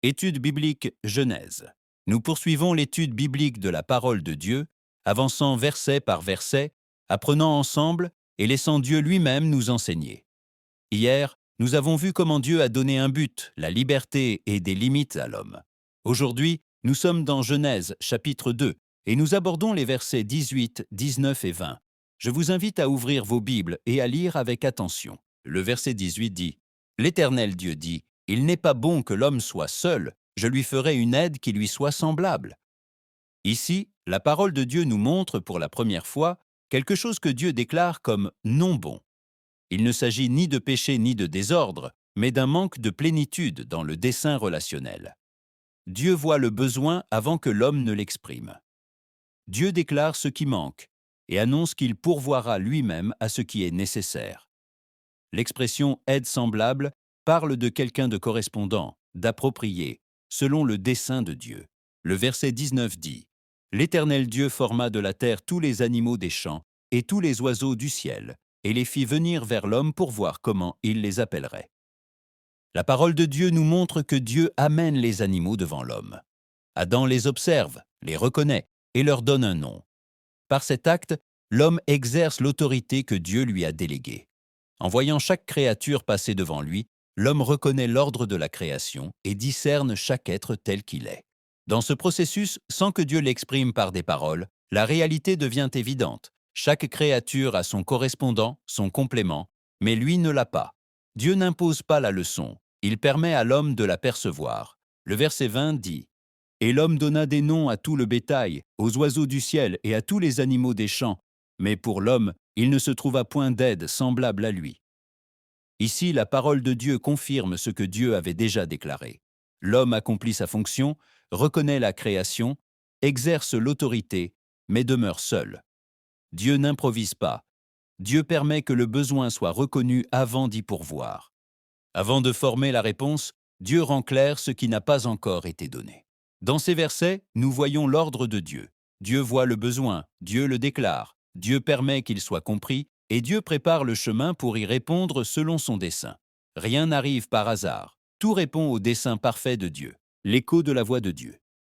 Étude biblique Genèse. Nous poursuivons l'étude biblique de la parole de Dieu, avançant verset par verset, apprenant ensemble et laissant Dieu lui-même nous enseigner. Hier, nous avons vu comment Dieu a donné un but, la liberté et des limites à l'homme. Aujourd'hui, nous sommes dans Genèse chapitre 2 et nous abordons les versets 18, 19 et 20. Je vous invite à ouvrir vos Bibles et à lire avec attention. Le verset 18 dit « L'Éternel Dieu dit, il n'est pas bon que l'homme soit seul, je lui ferai une aide qui lui soit semblable. » Ici, la parole de Dieu nous montre pour la première fois quelque chose que Dieu déclare comme non bon. Il ne s'agit ni de péché ni de désordre, mais d'un manque de plénitude dans le dessein relationnel. Dieu voit le besoin avant que l'homme ne l'exprime. Dieu déclare ce qui manque et annonce qu'il pourvoira lui-même à ce qui est nécessaire. L'expression « aide semblable » parle de quelqu'un de correspondant, d'approprié, selon le dessein de Dieu. Le verset 19 dit « L'Éternel Dieu forma de la terre tous les animaux des champs et tous les oiseaux du ciel, et les fit venir vers l'homme pour voir comment il les appellerait. » La parole de Dieu nous montre que Dieu amène les animaux devant l'homme. Adam les observe, les reconnaît et leur donne un nom. Par cet acte, l'homme exerce l'autorité que Dieu lui a déléguée. En voyant chaque créature passer devant lui, l'homme reconnaît l'ordre de la création et discerne chaque être tel qu'il est. Dans ce processus, sans que Dieu l'exprime par des paroles, la réalité devient évidente. Chaque créature a son correspondant, son complément, mais lui ne l'a pas. Dieu n'impose pas la leçon, il permet à l'homme de la percevoir. Le verset 20 dit « Et l'homme donna des noms à tout le bétail, aux oiseaux du ciel et à tous les animaux des champs. Mais pour l'homme, il ne se trouva point d'aide semblable à lui. » Ici, la parole de Dieu confirme ce que Dieu avait déjà déclaré. L'homme accomplit sa fonction, reconnaît la création, exerce l'autorité, mais demeure seul. Dieu n'improvise pas. Dieu permet que le besoin soit reconnu avant d'y pourvoir. Avant de former la réponse, Dieu rend clair ce qui n'a pas encore été donné. Dans ces versets, nous voyons l'ordre de Dieu. Dieu voit le besoin, Dieu le déclare, Dieu permet qu'il soit compris, et Dieu prépare le chemin pour y répondre selon son dessein. Rien n'arrive par hasard, tout répond au dessein parfait de Dieu, l'écho de la voix de Dieu.